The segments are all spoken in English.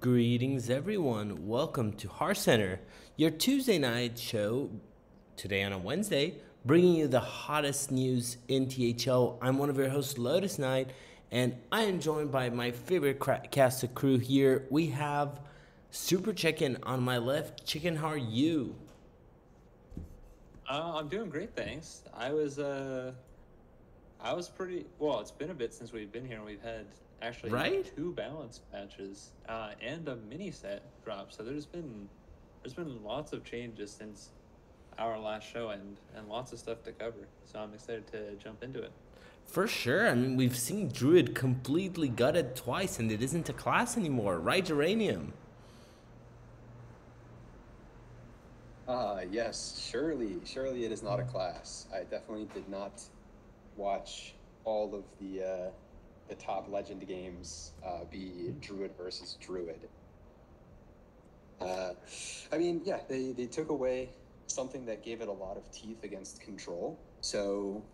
Greetings, everyone. Welcome to Hearthcenter, your Tuesday night show, today on a Wednesday, bringing you the hottest news in THL. I'm one of your hosts, Lotus Knight, and I am joined by my favorite cast of crew here. We have Super Chicken on my left. Chicken, how are you? I'm doing great, thanks. I was pretty well. It's been a bit since we've been here, and we've had actually Right? two balance matches and a mini set drop. So there's been lots of changes since our last show, and lots of stuff to cover. So I'm excited to jump into it. For sure. I mean, we've seen Druid completely gutted twice, and it isn't a class anymore, right, Geranium? Yes, surely it is not a class. I definitely did not watch all of the top Legend games be Druid versus Druid. I mean, yeah, they took away something that gave it a lot of teeth against control. So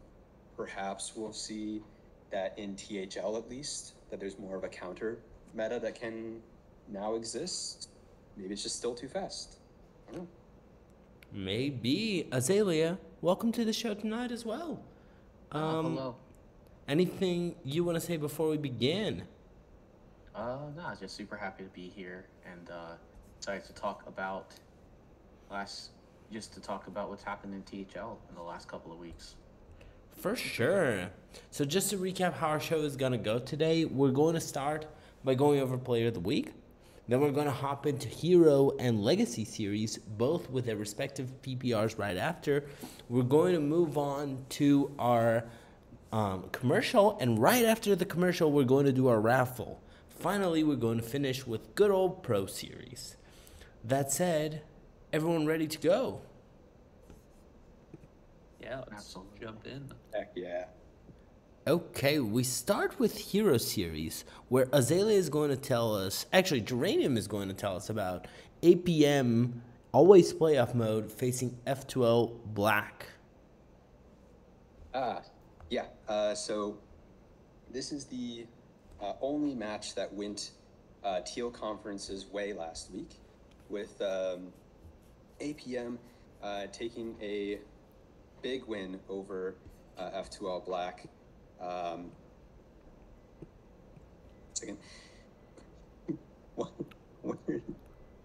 perhaps we'll see that in THL at least, that there's more of a counter meta that can now exist. Maybe it's just still too fast. I don't know. Maybe. Azalea, welcome to the show tonight as well. Hello. Anything you want to say before we begin? No, I was just super happy to be here and excited to talk about what's happened in THL in the last couple of weeks. For sure. So just to recap how our show is going to go today, we're going to start by going over Player of the Week. Then we're going to hop into Hero and Legacy series, both with their respective PPRs right after. We're going to move on to our commercial, and right after the commercial, we're going to do our raffle. Finally, we're going to finish with good old Pro Series. That said, everyone ready to go? Yeah, let's Absolutely. jump in. Heck yeah. Okay, we start with Hero Series, where Azalea is going to tell us, actually, Geranium is going to tell us about APM Always Playoff Mode facing F2L Black. Yeah. So this is the only match that went Teal Conference's way last week, with APM taking a big win over F2L Black. Second.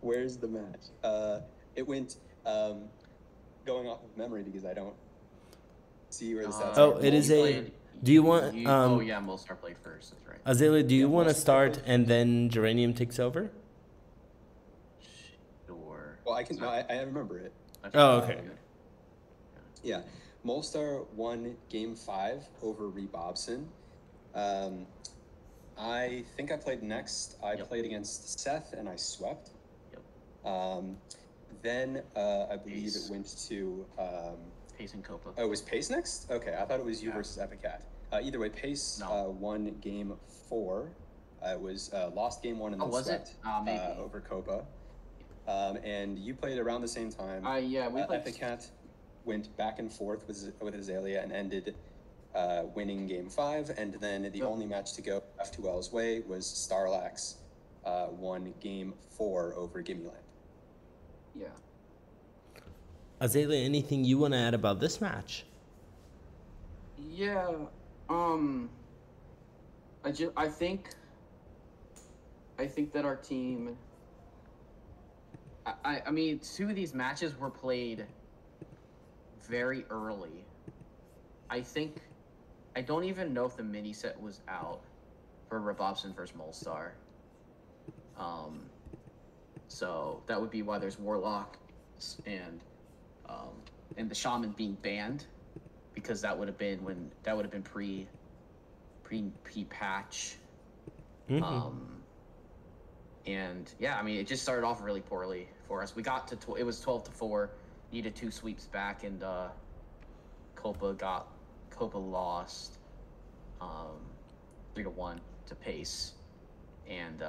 Where's the match? It went going off of memory because I don't see where the stats Oh, are. it is a. Do you want? Oh yeah, Molestar played first. That's right. Azalea, do you Yeah, want to Molestar start played and then Geranium takes over? Sure. Well, I can. No, I remember it. Oh, okay. Yeah, Molestar won Game 5 over Rebobson. I think I played next. I Yep. played against Seth and I swept. Yep. Then I believe Pace. it went to. Pace and Copa. Oh, was Pace next? Okay, I thought it was you Yeah. versus Epicat. Either way, Pace No. won Game 4. It was lost Game 1 and Oh, then was it? swept Maybe. over Copa. And you played around the same time. Yeah, we played. Epicat went back and forth with Azalea and ended winning Game 5. And then the Yep. only match to go F2L's way was Starlax won Game 4 over Gimmyland. Yeah. Azalea, anything you want to add about this match? Yeah, I think that our team. I mean, two of these matches were played very early. I don't even know if the mini set was out for Rebobson versus Molestar. So that would be why there's Warlock and the Shaman being banned, because that would have been pre-patch. And yeah, I mean, it just started off really poorly for us. We got to it was 12-4, needed 2 sweeps back, and Copa lost 3-1 to Pace, and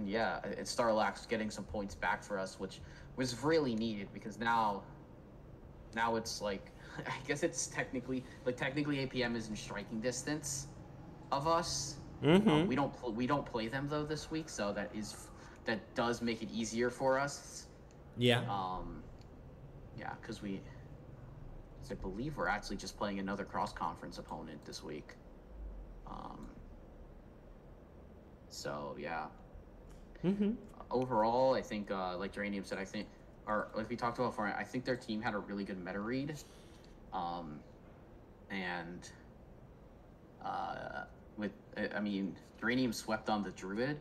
yeah, and Starlax getting some points back for us, which was really needed, because now it's like I guess it's technically APM is in striking distance of us. Mm-hmm. We don't play them though this week, so that is that does make it easier for us. Yeah. Yeah, because I believe we're actually just playing another cross-conference opponent this week. So yeah. Mm-hmm. Overall, I think, like Geranium said, or like we talked about before, I think their team had a really good meta read. And Geranium swept on the Druid.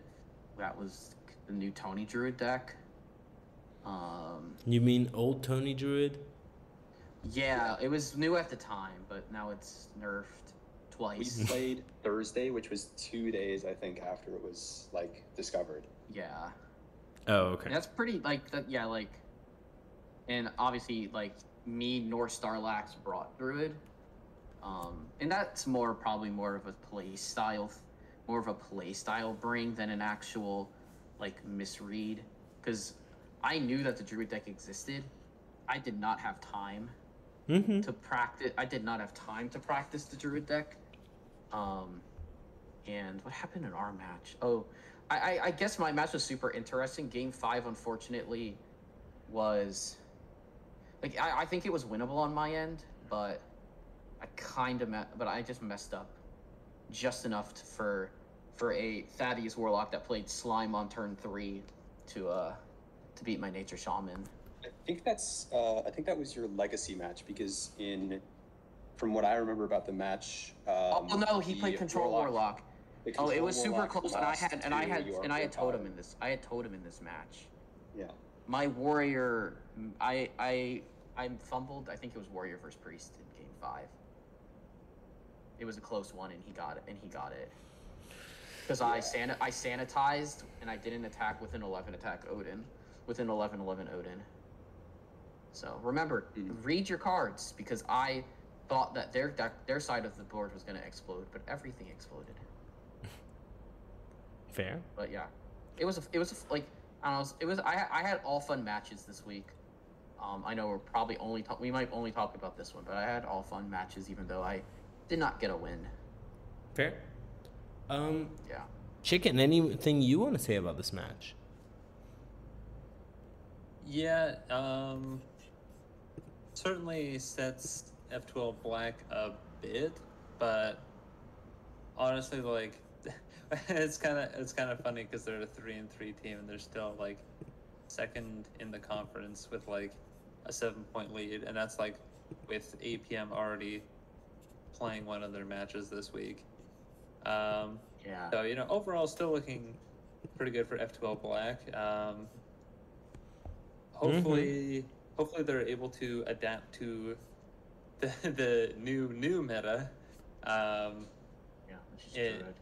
That was the new Tony Druid deck. You mean old Tony Druid? Yeah, it was new at the time, but now it's nerfed We twice. played Thursday, which was 2 days, I think, after it was like discovered. Yeah. Oh, okay. And that's pretty like that. Yeah, like, and obviously like me nor Starlax brought Druid, and that's probably more of a play style bring than an actual like misread, because I knew that the Druid deck existed. I did not have time Mm-hmm. to practice. I did not have time to practice the Druid deck. And what happened in our match? Oh, I guess my match was super interesting. Game 5, unfortunately, was like I think it was winnable on my end, but I just messed up just enough for a Thaddeus Warlock that played Slime on turn 3 to beat my Nature Shaman. I think that was your legacy match, because from what I remember about the match. Oh no, he played Control Warlock. Oh, it was super close, and I had Totem in this. I had Totem in this match. Yeah. My Warrior, I fumbled. I think it was Warrior versus Priest in Game 5. It was a close one, and he got it. Because I sanitized, and I didn't attack with an 11 attack Odin, with an 11/11 Odin. So remember, read your cards, because I thought that their side of the board was going to explode, but everything exploded. Fair. But yeah, it was like, I don't know. I had all fun matches this week. I know we're probably we might only talk about this one, but I had all fun matches, even though I did not get a win. Fair. Yeah. Chicken, anything you want to say about this match? Yeah, certainly sets F12 Black a bit, but honestly, like, it's kind of funny because they're a 3-3 team and they're still like second in the conference with like a 7-point lead, and that's like with APM already playing one of their matches this week. Yeah. So overall, still looking pretty good for F12 Black. Hopefully they're able to adapt to the new meta. Yeah, which is good.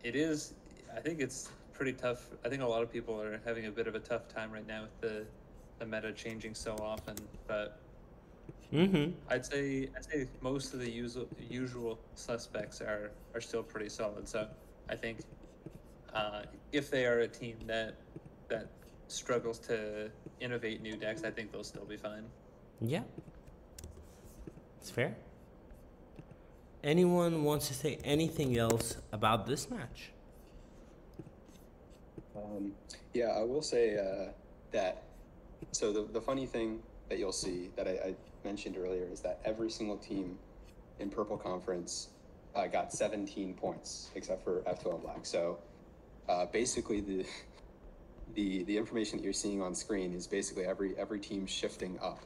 It is. I think it's pretty tough. I think a lot of people are having a bit of a tough time right now with the meta changing so often. But I'd say most of the usual suspects are still pretty solid. So I think if they are a team that struggles to innovate new decks, I think they'll still be fine. Yeah. It's fair. Anyone wants to say anything else about this match? Yeah, I will say that. So the funny thing that you'll see that I mentioned earlier is that every single team in Purple Conference got 17 points except for F12 Black. So basically the information that you're seeing on screen is basically every team shifting up,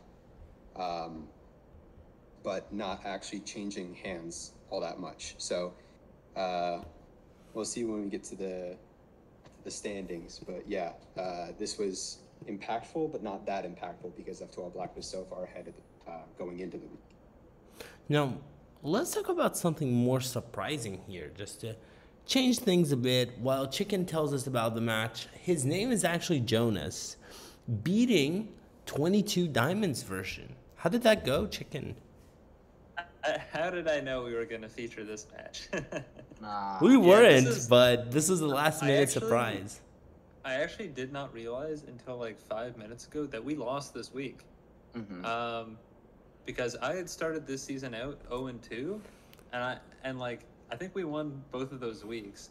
but not actually changing hands all that much. So we'll see when we get to the standings. But yeah, this was impactful, but not that impactful because F12 Black was so far ahead of going into the week. Now, let's talk about something more surprising here, just to change things a bit. While Chicken tells us about the match, his name is actually Jonas, beating 22 Diamonds version. How did that go, Chicken? How did I know we were going to feature this match? We weren't, but this was the last minute surprise. I actually did not realize until like 5 minutes ago that we lost this week. Because I had started this season out 0-2, and I think we won both of those weeks,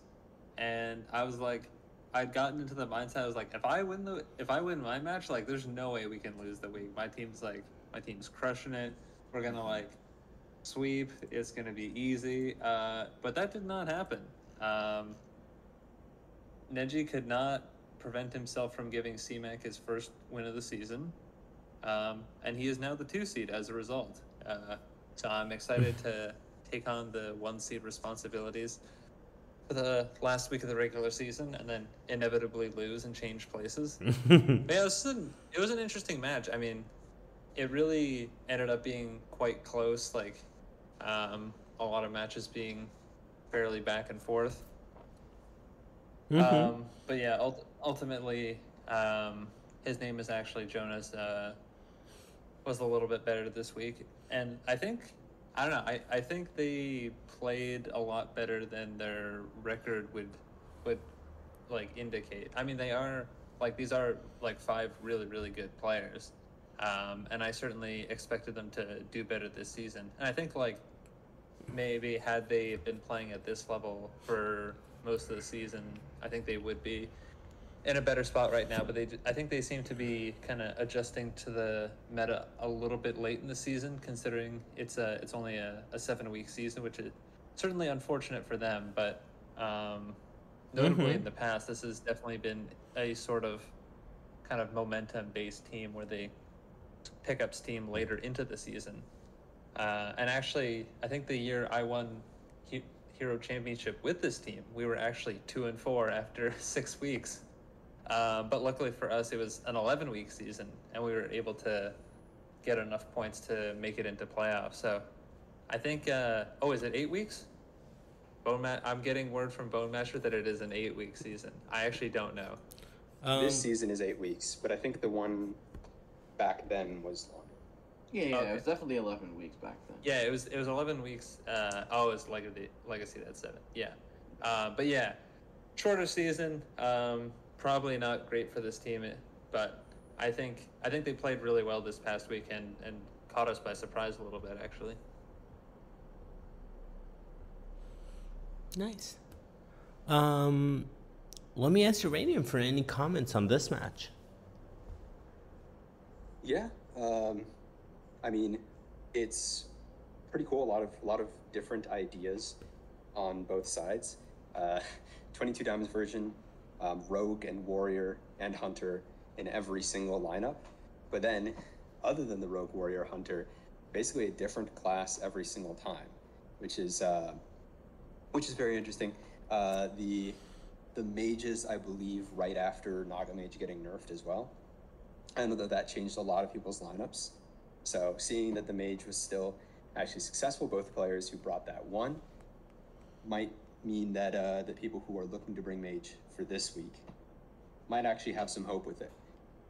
and I was like, I'd gotten into the mindset. I was like, if I win my match, like, there's no way we can lose the week. My team's crushing it. We're gonna like sweep. It's gonna be easy. But that did not happen. Neji could not prevent himself from giving CMAC his first win of the season, and he is now the 2 seed as a result. So I'm excited to take on the 1 seed responsibilities for the last week of the regular season, and then inevitably lose and change places. But yeah, it was an interesting match. I mean, it really ended up being quite close. Like, a lot of matches being fairly back and forth. But yeah, ultimately, his name is actually Jonas. Was a little bit better this week, and I don't know. I think they played a lot better than their record would like indicate. I mean, these are like 5 really, really good players, and I certainly expected them to do better this season. And I think like maybe had they been playing at this level for most of the season, I think they would be in a better spot right now. But I think they seem to be kind of adjusting to the meta a little bit late in the season, considering it's only a 7-week season, which is certainly unfortunate for them. But notably in the past, this has definitely been a sort of kind of momentum-based team where they pick up steam later into the season. And actually, I think the year I won Hero Championship with this team, we were actually 2-4 after 6 weeks. But luckily for us, it was an 11-week season, and we were able to get enough points to make it into playoffs. So I think, is it 8 weeks? I'm getting word from Bone Masher that it is an 8-week season. I actually don't know. This season is 8 weeks, but I think the one back then was longer. Yeah, Okay. it was definitely 11 weeks back then. Yeah, it was 11 weeks. It was Legacy that's 7. Yeah. But yeah, shorter season. Probably not great for this team, but I think they played really well this past week and caught us by surprise a little bit, actually. Nice. Let me ask Uranium for any comments on this match. Yeah, I mean, it's pretty cool. A lot of different ideas on both sides. 22 Diamonds version, Rogue and Warrior and Hunter in every single lineup. But then, other than the Rogue, Warrior, Hunter, basically a different class every single time, which is very interesting. The mages, I believe, right after Naga Mage getting nerfed as well. I know that changed a lot of people's lineups. So seeing that the mage was still actually successful, both players who brought that one, might mean that the people who are looking to bring mage for this week might actually have some hope with it.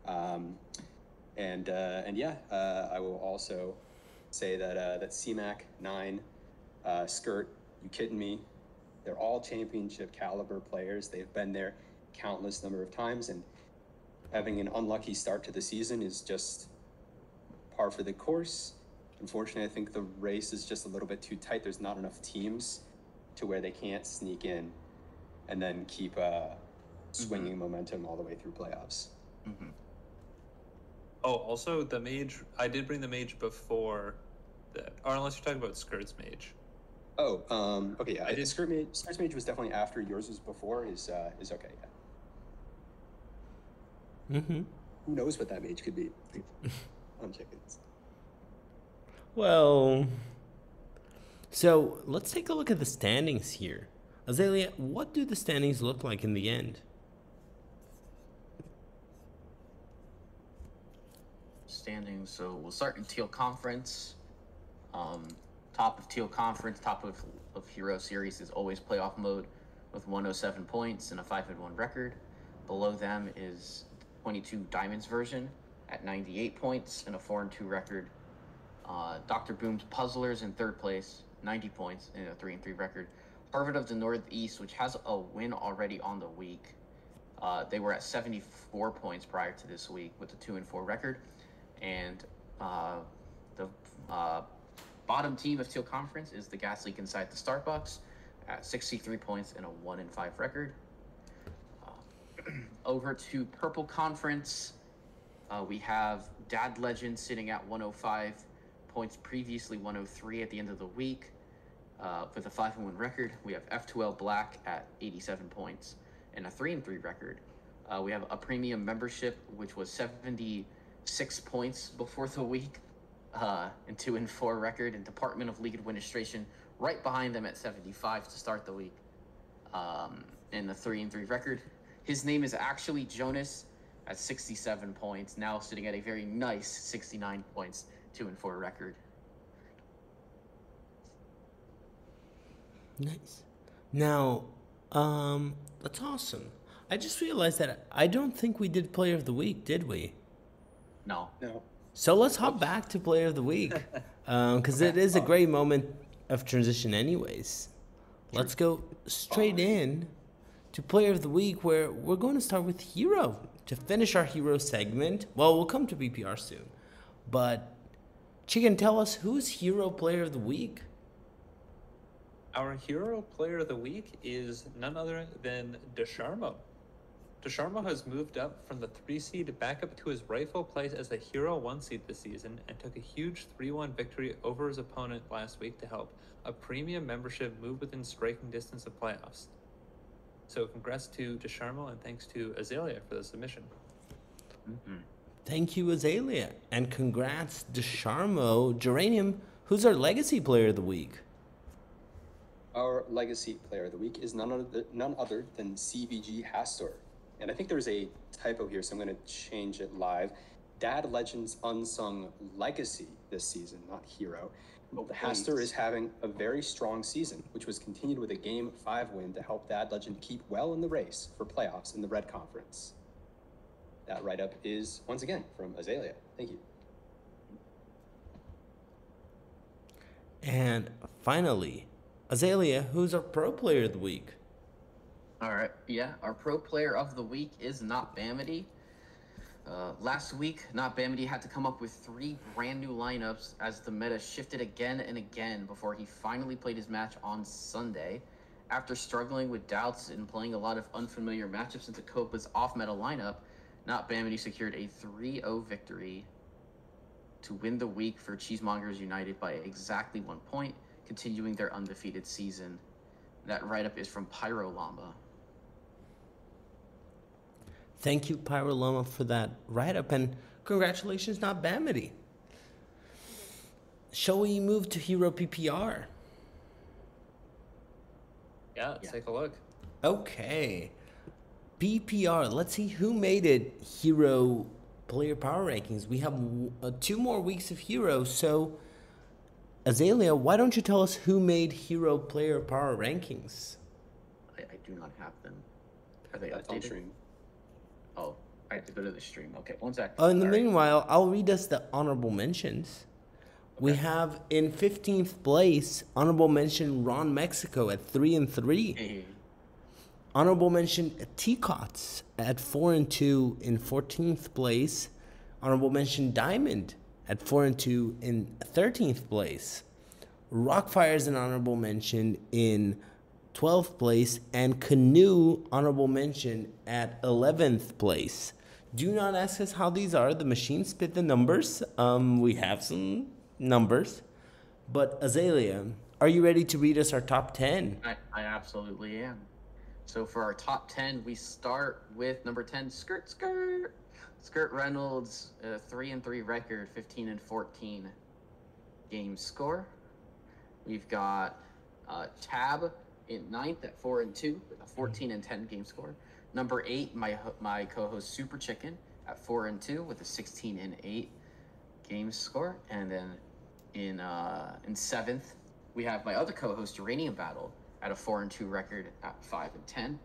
And yeah, I will also say that CMAC 9, Skirt, you kidding me? They're all championship caliber players. They've been there countless number of times, and having an unlucky start to the season is just par for the course. Unfortunately, I think the race is just a little bit too tight. There's not enough teams to where they can't sneak in and then keep swinging momentum all the way through playoffs. Oh, also the mage. I did bring the mage before that, or unless you're talking about Skirt's mage. Oh, okay, yeah. Skirt's mage was definitely after. Yours was before. Is okay. Yeah. Who knows what that mage could be? On chickens. Well, so let's take a look at the standings here. Azalea, what do the standings look like in the end? Standings. So we'll start in Teal Conference. Top of Teal Conference, top of Hero Series is always playoff mode with 107 points and a 5-1 record. Below them is 22 Diamonds version at 98 points and a 4-2 record. Dr. Boom's Puzzlers in third place, 90 points and a 3-3 record. Harvard of the Northeast, which has a win already on the week. They were at 74 points prior to this week with a 2-4 record. And the bottom team of Teal Conference is the Gas Leak inside the Starbucks at 63 points and a 1-5 record. Over to Purple Conference, we have Dad Legend sitting at 105 points, previously 103 at the end of the week, with a 5-1 record. We have F2L Black at 87 points and a 3-3 record. We have a premium membership, which was 76 points before the week, and 2-4 record, and Department of League Administration right behind them at 75 to start the week, and a 3-3 record. His name is actually Jonas at 67 points, now sitting at a very nice 69 points, 2-4 record. Nice. Now, that's awesome. I just realized that I don't think we did Player of the Week, did we? No. No. So let's hop back to Player of the Week, because it is a great moment of transition anyways. Let's go straight in to Player of the Week, where we're going to start with Hero to finish our Hero segment. Well, we'll come to BPR soon. But, Chicken, tell us, who's Hero Player of the Week? Our hero player of the week is none other than Desharmo. Desharmo has moved up from the 3 seed back up to his rightful place as the hero 1 seed this season and took a huge 3-1 victory over his opponent last week to help a premium membership move within striking distance of playoffs. So congrats to Desharmo and thanks to Azalea for the submission. Mm-hmm. Thank you, Azalea. And congrats, Desharmo. Geranium, who's our Legacy Player of the Week? Our legacy player of the week is none other than CVG Hastor. And I think there's a typo here, so I'm going to change it live. Dad Legends Unsung Legacy this season, not Hero. Oh, the Hastor is having a very strong season, which was continued with a Game 5 win to help Dad Legend keep well in the race for playoffs in the Red Conference. That write-up is, once again, from Azalea. Thank you. And finally, Azalea, who's our Pro Player of the Week? All right, yeah, our Pro Player of the Week is Not Bamity. Last week, Not Bamity had to come up with 3 brand new lineups as the meta shifted again and again before he finally played his match on Sunday. After struggling with doubts and playing a lot of unfamiliar matchups into Copa's off-meta lineup, Not Bamity secured a 3-0 victory to win the week for Cheesemongers United by exactly 1 point, continuing their undefeated season. That write-up is from Pyro Llama. Thank you, Pyro Llama, for that write-up, and congratulations, Not Bamity. Shall we move to Hero PPR? Yeah, let's take a look. Okay. PPR, let's see who made it Hero Player Power Rankings. We have 2 more weeks of Hero, so Azalea, why don't you tell us who made Hero Player Power Rankings? I do not have them. Are they That's on updated? stream. Oh, I have to go to the stream. Okay, 1 sec. In the Sorry. meanwhile, I'll read us the honorable mentions. We have in 15th place, honorable mention Ron Mexico at 3-3. Hey. Honorable mention Teacots at 4-2 in 14th place. Honorable mention Diamond at 4-2 in 13th place. Rockfire is an honorable mention in 12th place, and Canoe honorable mention at 11th place. Do not ask us how these are. The machine spit the numbers. We have some numbers. But Azalea, are you ready to read us our top 10? I absolutely am. So for our top 10, we start with number 10, Skirt. Skirt Reynolds, 3-3 record, 15-14 game score. We've got Tab in 9th at 4-2 with a 14-10 game score. Number 8, my co-host Super Chicken at 4-2 with a 16-8 game score. And then in 7th, we have my other co-host Uranium Battle at a 4-2 record at 5-10.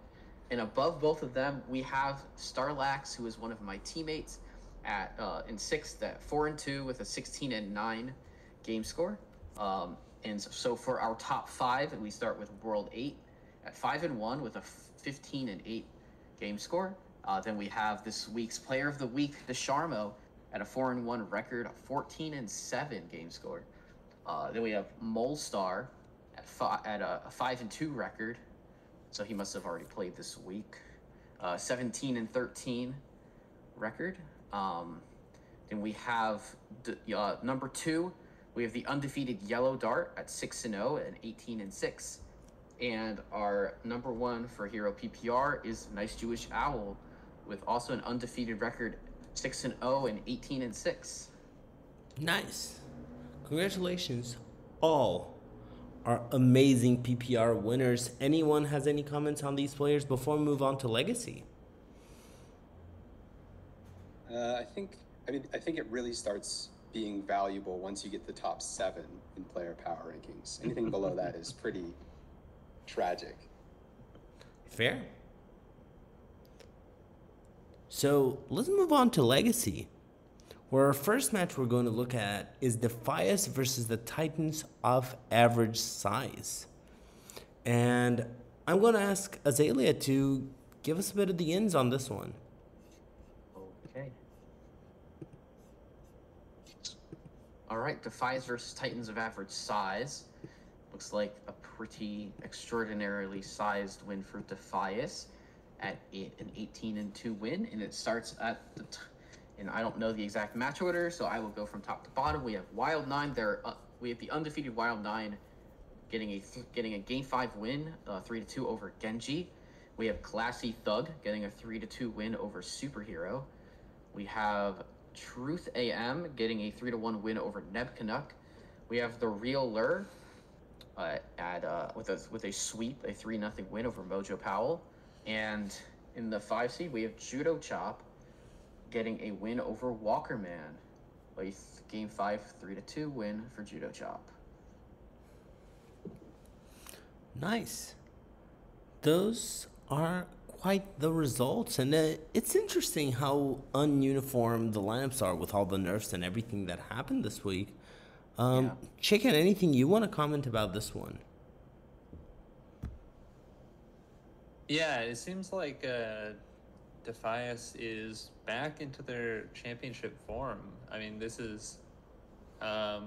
And above both of them, we have Starlax, who is one of my teammates, at in 6th at 4-2 with a 16-9 game score. And so for our top 5, we start with World 8 at 5-1 with a 15-8 game score. Then we have this week's Player of the Week, Desharmo, at a 4-1 record, a 14-7 game score. Then we have Molestar at a 5-2 record. So he must have already played this week. 17-13 record. Then we have number 2. We have the undefeated Yellow Dart at 6-0 and 18-6. And our number 1 for Hero PPR is Nice Jewish Owl, with also an undefeated record, 6-0 and 18-6. Nice. Congratulations, all are amazing PPR winners. Anyone has any comments on these players before we move on to Legacy? I think it really starts being valuable once you get the top 7 in player power rankings. Anything below that is pretty tragic. Fair. So let's move on to Legacy, where our first match we're going to look at is Defias versus the Titans of average size. And I'm going to ask Azalea to give us a bit of the ins on this one. Okay. All right, Defias versus Titans of average size. Looks like a pretty extraordinarily sized win for Defias at an 18-2 win, and it starts at and I don't know the exact match order, so I will go from top to bottom. We have Wild 9. We have the undefeated Wild 9 getting a Game 5 win, 3-2 over Genji. We have Classy Thug getting a 3-2 win over Superhero. We have Truth AM getting a 3-1 win over Neb Canuck. We have the Real Lure with a sweep, a 3-0 win over Mojo Powell. And in the 5 seed, we have Judo Chop getting a win over Walkerman. A Game 5 3-2 win for Judo Chop. Nice. Those are quite the results, and it's interesting how ununiform the lineups are with all the nerfs and everything that happened this week. Chicken, anything you want to comment about this one? Yeah, it seems like Defias is back into their championship form. I mean, this is a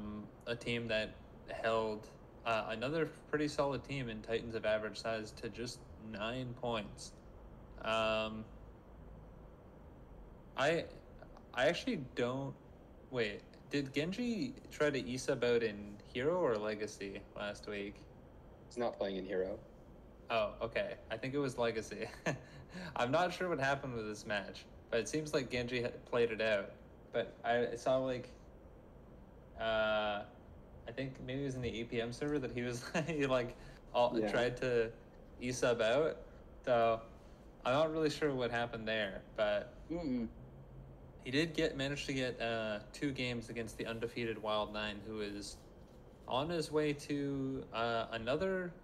team that held another pretty solid team in Titans of average size to just 9 points. I actually don't... Wait, did Genji try to e-sub out in Hero or Legacy last week? He's not playing in Hero. Oh, okay. I think it was Legacy. I'm not sure what happened with this match, but it seems like Genji had played it out. But I saw like, I think maybe it was in the APM server that he was tried to e-sub out. So I'm not really sure what happened there, but he did manage to get 2 games against the undefeated Wild 9, who is on his way to another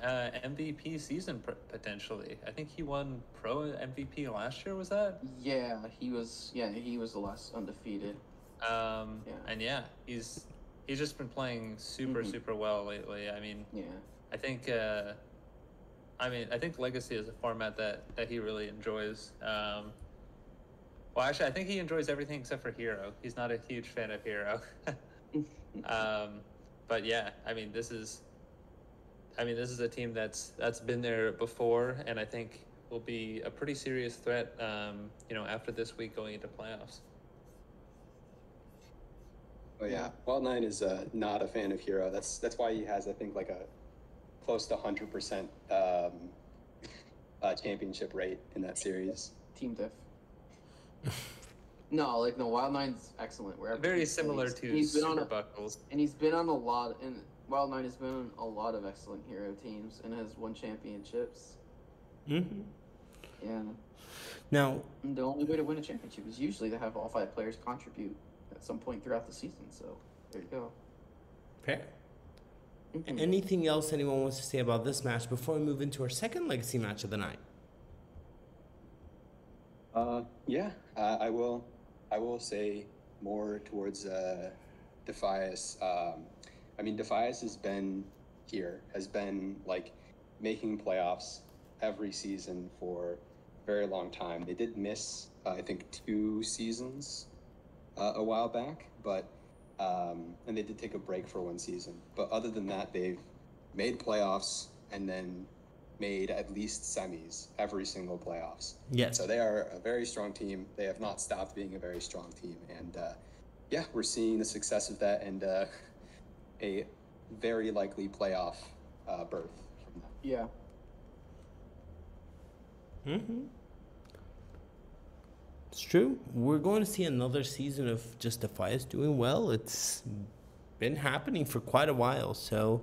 MVP season potentially. I think he won Pro MVP last year. Was that? Yeah, he was. Yeah, he was the last undefeated. And yeah, he's just been playing super well lately. I mean, I think Legacy is a format that he really enjoys. Well, actually, I think he enjoys everything except for Hero. He's not a huge fan of Hero. But yeah, this is a team that's been there before, and I think will be a pretty serious threat, after this week going into playoffs. Oh yeah, Wild 9 is not a fan of Hero. That's why he has, I think, like a close to 100% championship rate in that series. Team diff. No, Wild 9's excellent. Very similar to Super Buckles. And he's been on a lot, and Wild 9 has been on a lot of excellent Hero teams and has won championships. Mm-hmm. Yeah. Now, the only way to win a championship is usually to have all 5 players contribute at some point throughout the season. So there you go. Fair. Anything else anyone wants to say about this match before we move into our second Legacy match of the night? I will say more towards Defias. Defias has been making playoffs every season for a very long time. They did miss, I think, 2 seasons a while back, but and they did take a break for 1 season. But other than that, they've made playoffs and then made at least semis every single playoffs. Yes. So they are a very strong team. They have not stopped being a very strong team. And yeah, we're seeing the success of that and a very likely playoff berth from them. Yeah. It's true. We're going to see another season of just the Fias doing well. It's been happening for quite a while, so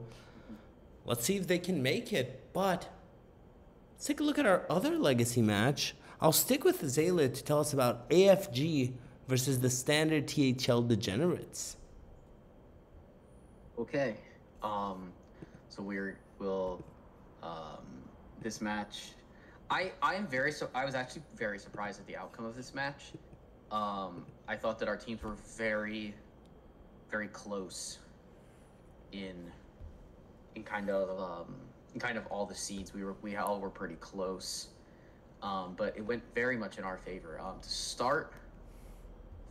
let's see if they can make it. But let's take a look at our other legacy match. I'll stick with Zayla to tell us about AFG versus the standard THL Degenerates. Okay. So we'll this match. I was actually very surprised at the outcome of this match. I thought that our teams were very, very close in kind of all the seeds. We all were pretty close. But it went very much in our favor. To start,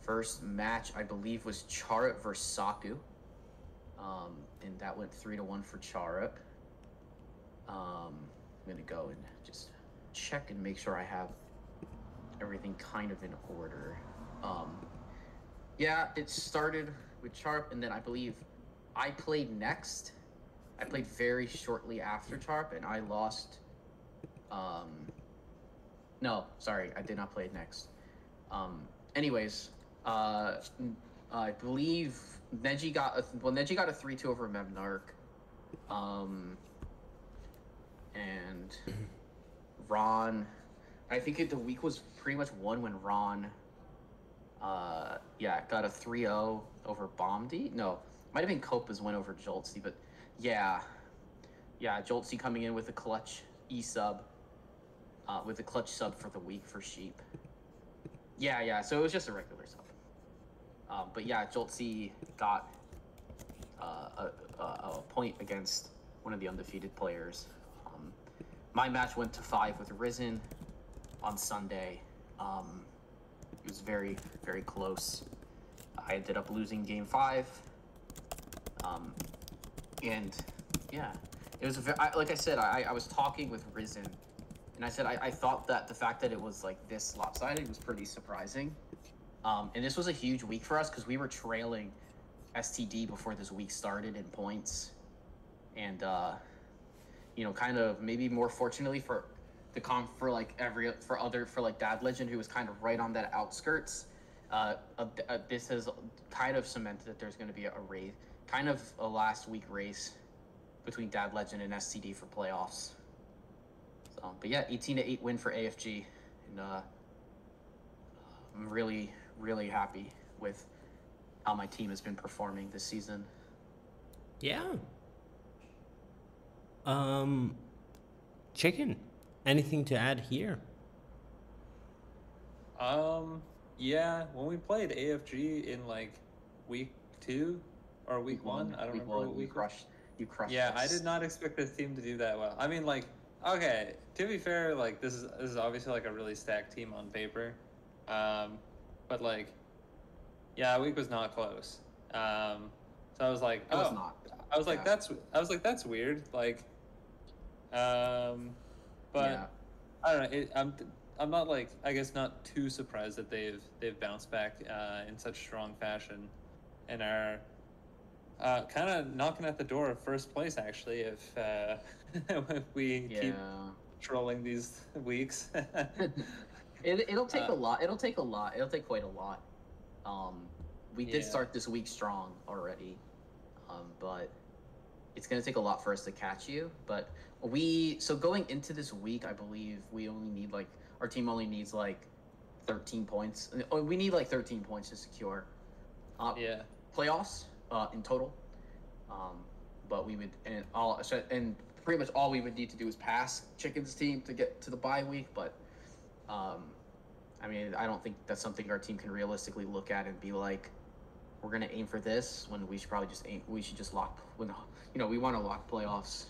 first match I believe was Charup versus Saku. And that went 3-1 for Charup. I'm gonna go and just check and make sure I have everything kind of in order. Yeah, it started with Charup, and then I believe I played next. I played very shortly after Charup, and I lost. No, sorry, I did not play next. Anyways, I believe Neji got a 3-2 over Memnarch. And Ron, I think the week was pretty much won when Ron got a 3-0 over Bomdi. No, might have been Copa's win over Joltsy, but yeah, Joltsy coming in with a clutch sub for the week for Sheep. Yeah, so it was just a regular sub. But yeah, Joltsy got a point against one of the undefeated players. My match went to 5 with Risen on Sunday. It was very, very close. I ended up losing game 5. And yeah, it was like I said, I was talking with Risen, and I said I thought that the fact that it was like this lopsided was pretty surprising. And this was a huge week for us because we were trailing STD before this week started in points. And kind of maybe more fortunately for the for Dad Legend, who was kind of right on that outskirts. This has kind of cemented that there's going to be a race, kind of a last week race between Dad Legend and STD for playoffs. So, but yeah, 18-8 win for AFG, and I'm really, really happy with how my team has been performing this season. Yeah. Chicken, anything to add here? Yeah, when we played AFG in like week 2 or week 1, I don't remember what week. You crushed. Yeah, us. I did not expect this team to do that well. I mean, like, okay, to be fair, like this is obviously like a really stacked team on paper, but like, yeah, week was not close. So I was like, It was not. I was like, that's weird. Like, but Yeah. I don't know. I'm not like, I guess not too surprised that they've bounced back in such strong fashion, and are kind of knocking at the door of first place actually if we keep trolling these weeks. It'll take a lot. It'll take quite a lot. We did start this week strong already, but it's going to take a lot for us to catch you. But so going into this week, I believe our team only needs like 13 points. We need like 13 points to secure playoffs in total. But we would, and pretty much all we would need to do is pass Chicken's team to get to the bye week. But I mean, I don't think that's something our team can realistically look at and be like, we're going to aim for this, when we should probably just aim. We should just lock, we want to lock playoffs,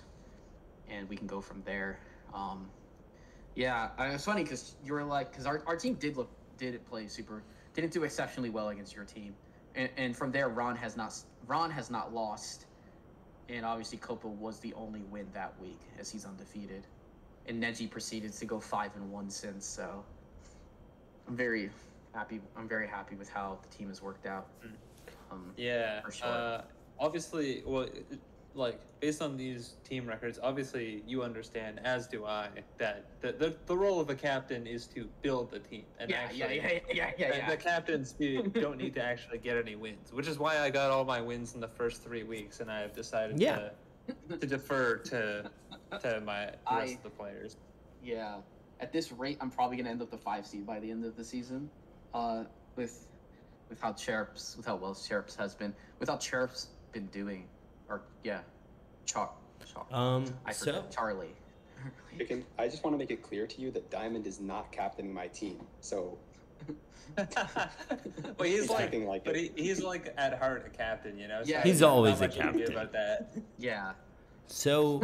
and we can go from there. It's funny because you were like, because our team didn't do exceptionally well against your team, and from there Ron has not lost, and obviously Copa was the only win that week as he's undefeated. and Neji proceeded to go 5-1 since. So I'm very happy. I'm very happy with how the team has worked out. Yeah. For sure. Obviously, well, like based on these team records, obviously you understand, as do I, that the role of a captain is to build the team. And the captains don't need to actually get any wins, which is why I got all my wins in the first 3 weeks, and I have decided to defer to the rest of the players. Yeah. At this rate, I'm probably gonna end up the 5 seed by the end of the season. With how well Chirps has been, with how Chirps been doing, Charlie. I just want to make it clear to you that Diamond is not captaining my team, so. Well, he's like at heart a captain, you know. So Yeah, he's always a captain. About that. Yeah. So,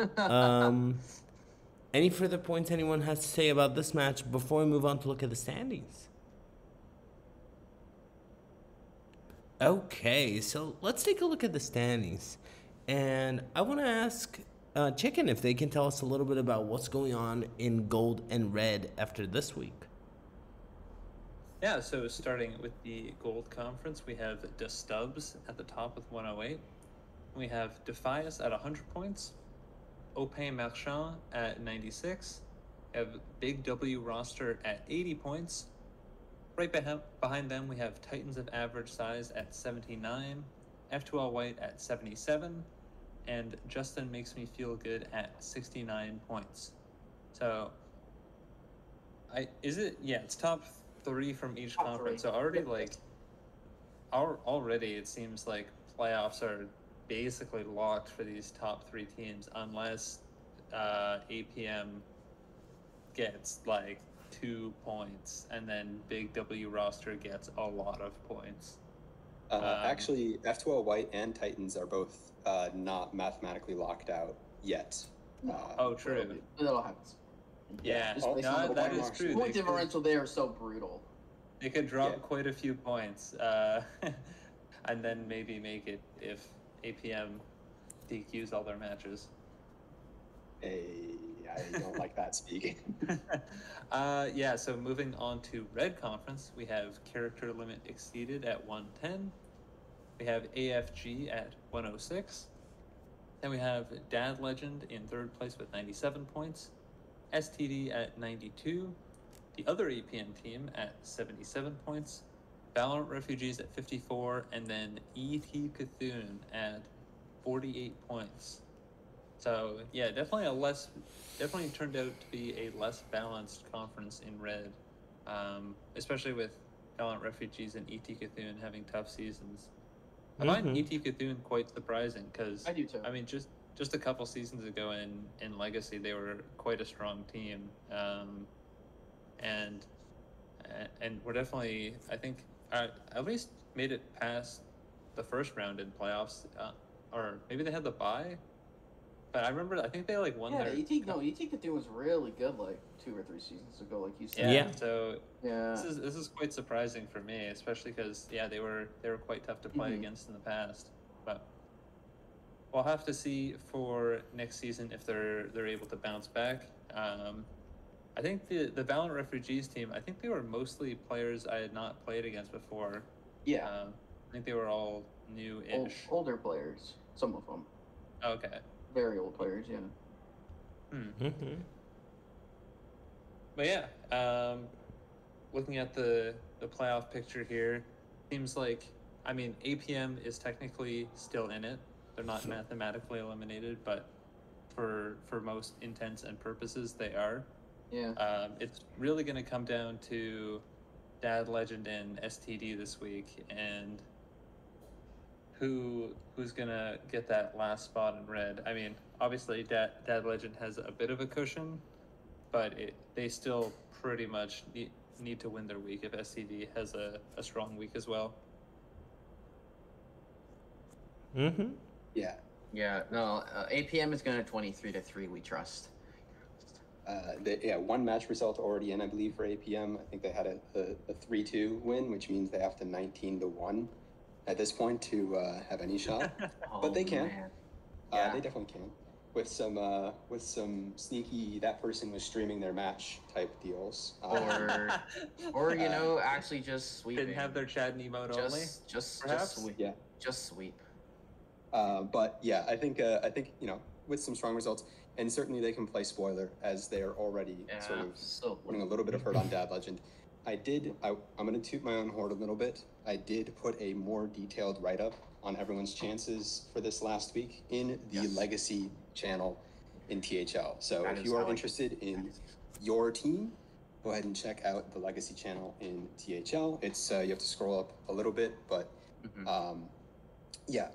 any further points anyone has to say about this match before we move on to look at the standings? Okay, so let's take a look at the standings. And I want to ask Chicken if they can tell us a little bit about what's going on in gold and red after this week. Yeah, so starting with the gold conference, we have the Stubbs at the top with 108. We have Defias at 100 points. Opin Marchand at 96. We have Big W roster at 80 points. Right behind them, we have Titans of average size at 79, F2L White at 77, and Justin Makes Me Feel Good at 69 points. So, it's top 3 from each conference. So already it seems like playoffs are basically locked for these top 3 teams, unless APM gets like 2 points, and then Big W roster gets a lot of points. Actually, F2L White and Titans are both not mathematically locked out yet. True. That'll happen. Yeah, that is true. The point differential there is so brutal. They could drop quite a few points, and then maybe make it if APM DQs all their matches. I don't like that speaking. So moving on to Red Conference, we have Character Limit Exceeded at 110. We have AFG at 106. Then we have Dad Legend in 3rd place with 97 points. STD at 92. The other APM team at 77 points. Valorant Refugees at 54. And then ET Cthulhu at 48 points. So yeah, definitely turned out to be a less balanced conference in Red, especially with Valorant Refugees and ET Cthulhu having tough seasons. I find ET Cthulhu quite surprising because I do too. I mean, just a couple seasons ago in Legacy, they were quite a strong team, and we're definitely, I think, at least made it past the first round in playoffs, or maybe they had the bye. But I remember, I think they won their. ET Cthulhu was really good 2 or 3 seasons ago, like you said. Yeah. So yeah, this is quite surprising for me, especially because they were quite tough to play against in the past. But we'll have to see for next season if they're able to bounce back. I think the Valorant Refugees team, I think they were mostly players I had not played against before. Yeah. I think they were all new-ish. Older players, some of them. Okay. Very old players, yeah. But yeah, looking at the playoff picture here, seems like, I mean, APM is technically still in it. They're not mathematically eliminated, but for most intents and purposes, they are. Yeah. It's really going to come down to Dad Legend and STD this week, and who's gonna get that last spot in Red. I mean, obviously Dad Legend has a bit of a cushion, but they still pretty much need to win their week if STD has a strong week as well. Yeah. Yeah, no, APM is going to 23-3, we trust. One match result already in, I believe, for APM. I think they had a 3-2 win, which means they have to 19-1 at this point to have any shot. But they can. Man. Yeah. They definitely can. with some sneaky that person was streaming their match type deals. Or you know, actually just sweeping. Didn't have their Chad emote only. Just perhaps? sweep. Yeah. Just sweep. But yeah, I think you know, with some strong results, and certainly they can play spoiler as they're already sort of putting a little bit of hurt on Dad Legend. I'm gonna toot my own horn a little bit. I did put a more detailed write-up on everyone's chances for this last week in the Legacy channel in THL. So if you are interested in your team, go ahead and check out the Legacy channel in THL. It's you have to scroll up a little bit, but yeah.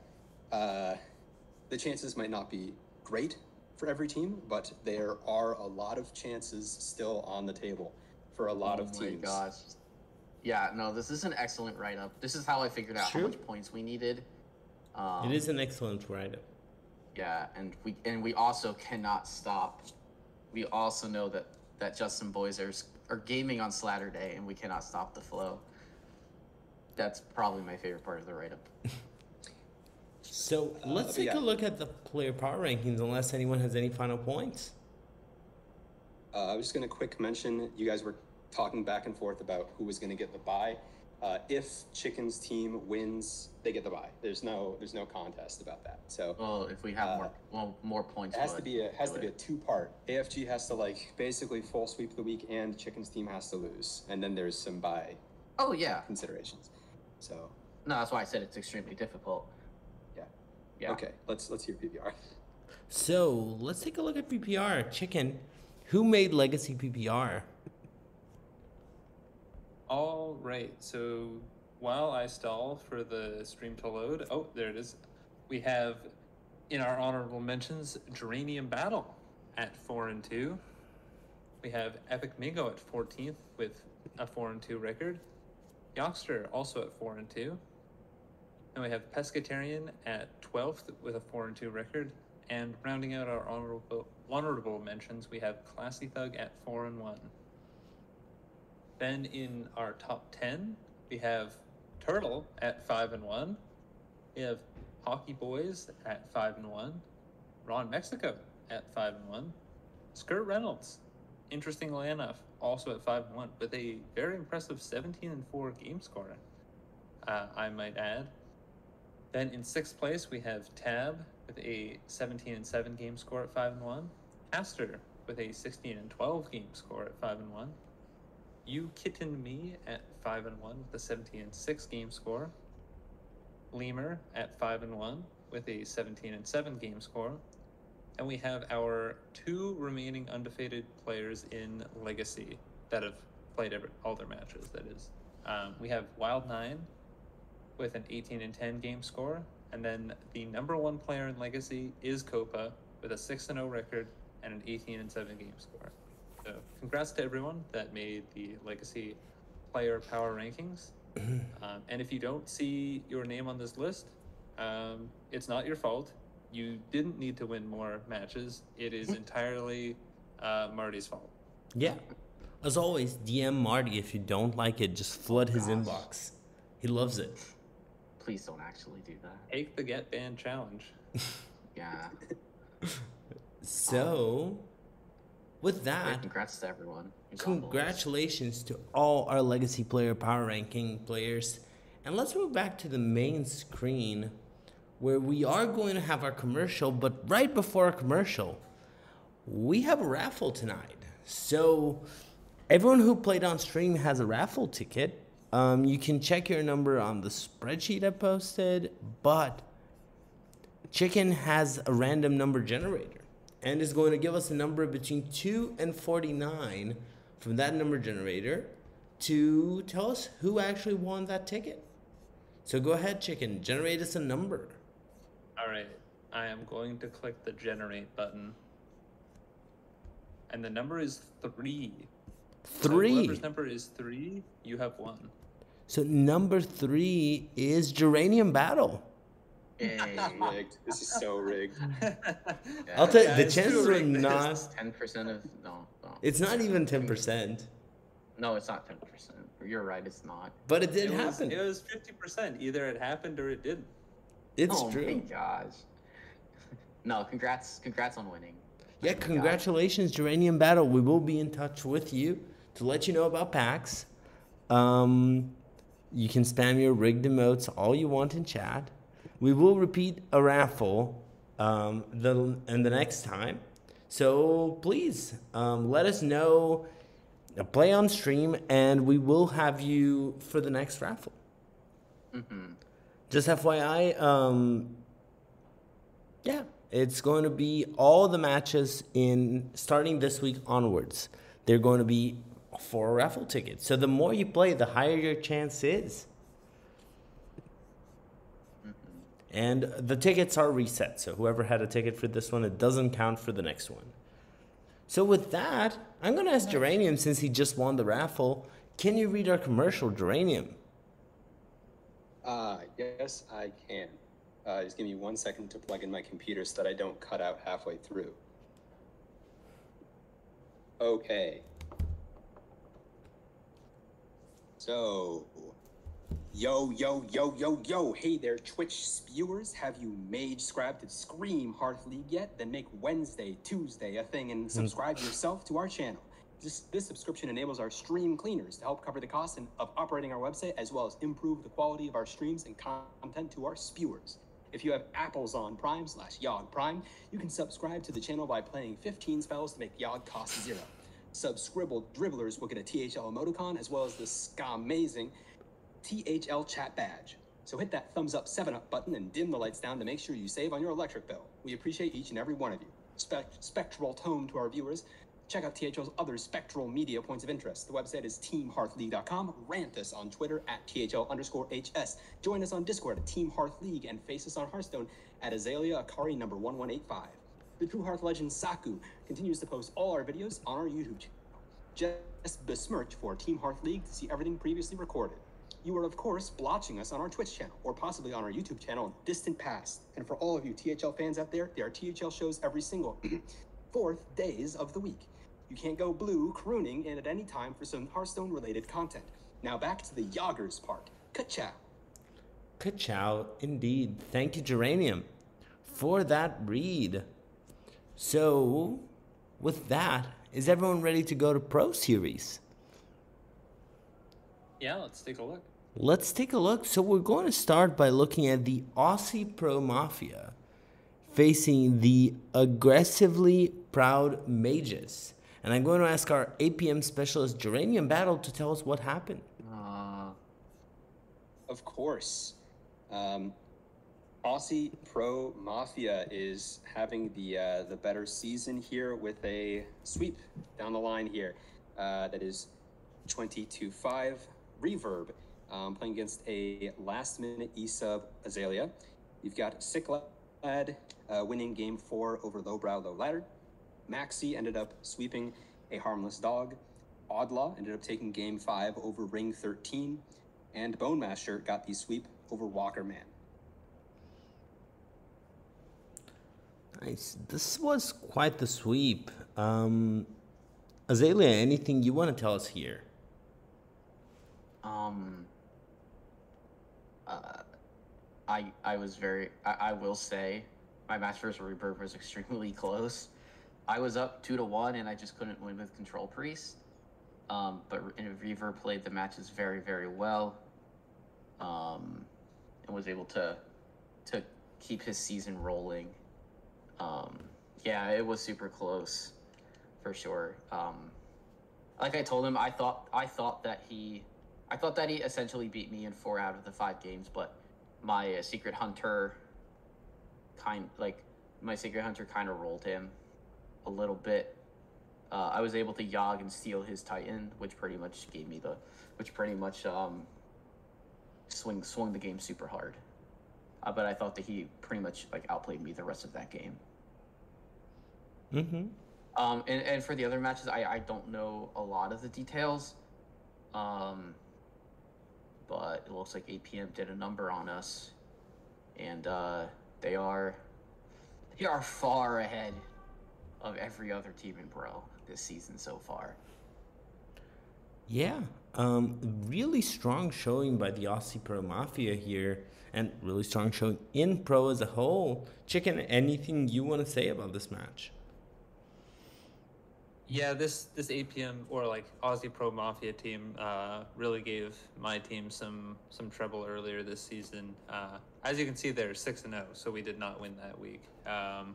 The chances might not be great for every team, but there are a lot of chances still on the table for a lot of teams. Oh my gosh. Yeah, no, this is an excellent write-up. This is how I figured out how much points we needed. It is an excellent write-up. Yeah, and we also cannot stop. We also know that Justin Boys are gaming on Saturday, and we cannot stop the flow. That's probably my favorite part of the write-up. So let's take a look at the player power rankings, unless anyone has any final points. I was just going to quick mention, you guys were talking back and forth about who was going to get the bye. If Chicken's team wins, they get the bye. There's no contest about that. So well, if we have more points, it has to be a two-part. AFG has to like basically full sweep the week, and Chicken's team has to lose, and then there's some bye. Oh yeah. Considerations. So. No, that's why I said it's extremely difficult. Yeah. Okay, let's hear PPR. So let's take a look at PPR. Chicken, who made Legacy PPR? All right, so while I stall for the stream to load, oh, there it is. We have in our honorable mentions Geranium Battle at 4-2. We have Epic Mingo at 14th with a 4-2 record. Youngster also at 4-2. And we have Pescatarian at 12th with a 4-2 record. And rounding out our honorable mentions, we have Classy Thug at 4-1. Then in our top 10, we have Turtle at 5-1. We have Hockey Boys at 5-1. Ron Mexico at 5-1. Skirt Reynolds, interestingly enough, also at 5-1, with a very impressive 17-4 game score, I might add. Then in 6th place, we have Tab with a 17-7 game score at 5-1. Aster with a 16-12 game score at 5-1. You Kitten Me at 5-1 with a 17-6 game score. Lemur at 5-1 with a 17-7 game score. And we have our 2 remaining undefeated players in Legacy that have played all their matches, that is. We have Wild9 with an 18-10 game score. And then the number 1 player in Legacy is Copa with a 6-0 record and an 18-7 game score. So congrats to everyone that made the Legacy player power rankings. And if you don't see your name on this list, it's not your fault. You didn't need to win more matches. It is entirely Marty's fault. Yeah. As always, DM Marty if you don't like it. Just flood his inbox. He loves it. Please don't actually do that. Take the get banned challenge. Yeah. So, with that, congrats to everyone. Congratulations to all our Legacy player power ranking players. And let's move back to the main screen where we are going to have our commercial, but right before our commercial, we have a raffle tonight. So everyone who played on stream has a raffle ticket. You can check your number on the spreadsheet I posted, but Chicken has a random number generator and is going to give us a number between 2 and 49 from that number generator to tell us who actually won that ticket. So go ahead, Chicken, generate us a number. All right, I am going to click the generate button. And the number is 3. 3. So whoever's number is 3, you have won. So number 3 is Geranium Battle. Rigged. This is so rigged. I'll tell you, the chances are not 10% of no. It's not even 10%. No, it's not 10%. You're right, it's not. But it did happen. It was 50%. Either it happened or it didn't. It's true. Oh my gosh. No, congrats on winning. Yeah, My guy. congratulations, Geranium Battle. We will be in touch with you to let you know about packs. You can spam your rigged emotes all you want in chat. We will repeat a raffle the next time. So please let us know, play on stream, and we will have you for the next raffle. Just FYI, yeah, it's going to be all the matches in starting this week onwards. They're going to be for raffle tickets. So the more you play, the higher your chance is. And the tickets are reset. So whoever had a ticket for this one, it doesn't count for the next one. So with that, I'm going to ask Geranium, since he just won the raffle, can you read our commercial, Geranium? Yes, I can. Just give me 1 second to plug in my computer so that I don't cut out halfway through. Okay. So, yo, hey there, Twitch spewers. Have you mage scribed to Scream Hearth League yet? Then make Wednesday, Tuesday a thing and subscribe yourself to our channel. This subscription enables our stream cleaners to help cover the cost of operating our website, as well as improve the quality of our streams and content to our spewers. If you have apples on Prime /Yogg Prime, you can subscribe to the channel by playing 15 spells to make Yogg cost 0. Subscribble dribblers will get a THL emoticon, as well as this amazing THL chat badge. So hit that thumbs up 7-up button and dim the lights down to make sure you save on your electric bill. We appreciate each and every one of you. Spectral tone to our viewers. Check out THL's other spectral media points of interest. The website is teamhearthleague.com. Rant us on Twitter at THL_HS. Join us on Discord at Team Hearth League and face us on Hearthstone at Azalea Akari number 1185. The True Hearth legend Saku continues to post all our videos on our YouTube channel. Just besmirch for Team Hearth League to see everything previously recorded. You are, of course, watching us on our Twitch channel, or possibly on our YouTube channel in distant past. And for all of you THL fans out there are THL shows every single 4th days of the week. You can't go blue crooning in at any time for some Hearthstone-related content. Now back to the Yoggers part. Ka-chow. Ka-chow, indeed. Thank you, Geranium, for that read. So, with that, is everyone ready to go to Pro Series? Yeah, let's take a look. Let's take a look. So we're going to start by looking at the Aussie Pro Mafia facing the aggressively proud Mages. And I'm going to ask our APM specialist, Geranium Battle, to tell us what happened. Of course. Aussie Pro Mafia is having the better season here with a sweep down the line here. That is 20-5 Reverb, playing against a last-minute E-sub Azalea. You've got Sick Lad winning game 4 over Lowbrow Low Ladder. Maxi ended up sweeping a Harmless Dog. Oddlaw ended up taking game 5 over Ring 13. And Bone Master got the sweep over Walker Man. Nice. This was quite the sweep. Azalea, anything you want to tell us here? I will say my match versus Reverb was extremely close. I was up 2-1 and I just couldn't win with Control Priest. But Reverb played the matches very, very well. And was able to keep his season rolling. Yeah, it was super close for sure. Like I told him, I thought that he essentially beat me in 4 out of the 5 games, but my Secret Hunter kind of rolled him a little bit. I was able to Yogg and steal his Titan, which pretty much swung the game super hard. But I thought that he pretty much outplayed me the rest of that game. Mm-hmm. And for the other matches, I don't know a lot of the details. But it looks like APM did a number on us, and they are far ahead of every other team in Pro this season so far. Yeah, really strong showing by the Aussie Pro Mafia here, and really strong showing in Pro as a whole. Chicken, anything you want to say about this match? Yeah, this APM or like Aussie Pro Mafia team really gave my team some trouble earlier this season. As you can see, they're 6-0, so we did not win that week. And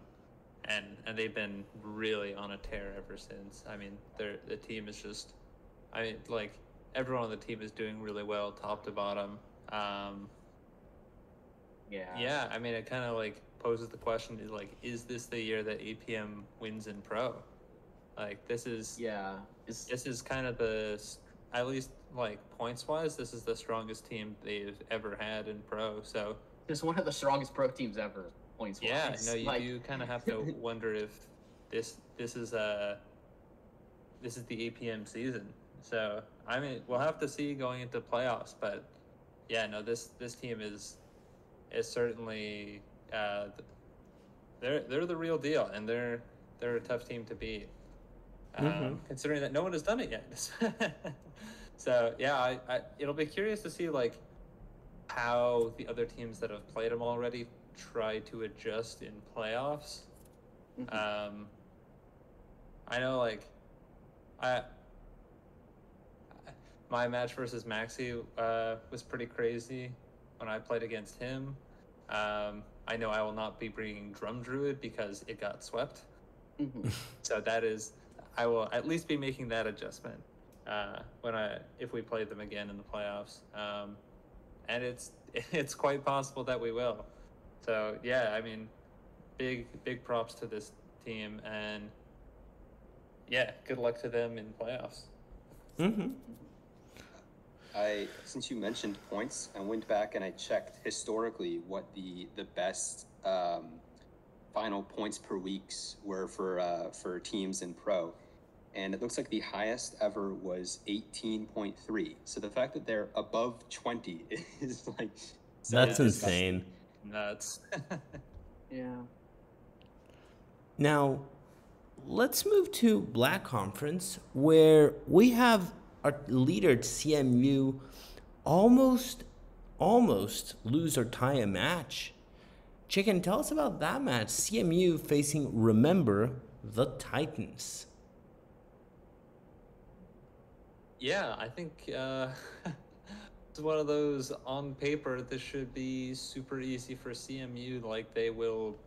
they've been really on a tear ever since. I mean, the team is just, I mean, like everyone on the team is doing really well, top to bottom. Yeah, I mean, it kind of like poses the question: is like, is this the year that APM wins in Pro? Like, this is kind of at least like points wise, this is the strongest team they've ever had in Pro. So It's one of the strongest pro teams ever, points yeah, wise. no, you Like, do kind of have to wonder if this is the APM season. So I mean, we'll have to see going into playoffs, but yeah, no, this team is certainly they're the real deal, and they're a tough team to beat. Considering that no one has done it yet. So yeah, it'll be curious to see like how the other teams that have played them already try to adjust in playoffs. I know like I my match versus Maxi was pretty crazy when I played against him. I know I will not be bringing Drum Druid because it got swept. So that is, I will at least be making that adjustment if we play them again in the playoffs. And it's quite possible that we will. So yeah, I mean, big props to this team, and yeah, good luck to them in playoffs. Since you mentioned points, I went back and I checked historically what the best final points per weeks were for teams in Pro, and it looks like the highest ever was 18.3. So the fact that they're above 20 is like That's insane. Nuts. Yeah. Now, let's move to Black Conference, where we have our leader CMU almost lose or tie a match. Chicken, tell us about that match. CMU facing, remember, the Titans. Yeah, I think it's one of those, on paper, this should be super easy for CMU. Like, they will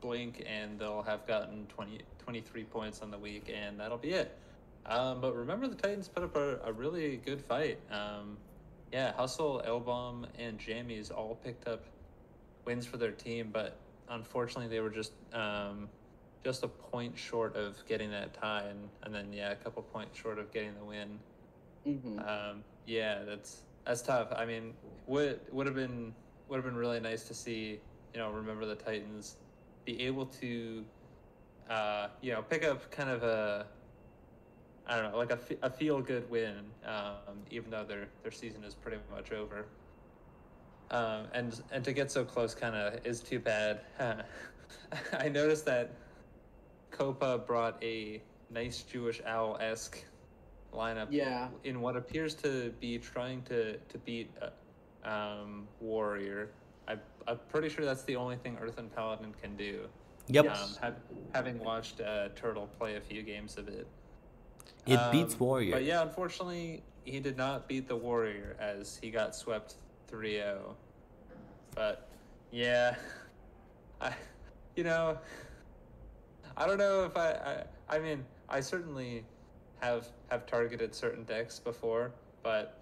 blink and they'll have gotten 23 points on the week, and that'll be it. But remember, the Titans put up a really good fight. Yeah, Hustle, Elbom, and Jammies all picked up wins for their team, but unfortunately they were just a point short of getting that tie, and then yeah, a couple points short of getting the win. Yeah, that's tough. I mean, would have been really nice to see, remember the Titans be able to pick up kind of a, I don't know, like a feel good win, even though their season is pretty much over. And to get so close kind of is too bad. I noticed that Copa brought a nice Jewish owl-esque lineup in what appears to be trying to beat Warrior. I'm pretty sure that's the only thing Earthen Paladin can do. Yep. Having watched Turtle play a few games of it. It beats Warrior. But yeah, unfortunately, he did not beat the Warrior as he got swept 3-0. But yeah, I don't know if I mean, I certainly have targeted certain decks before, but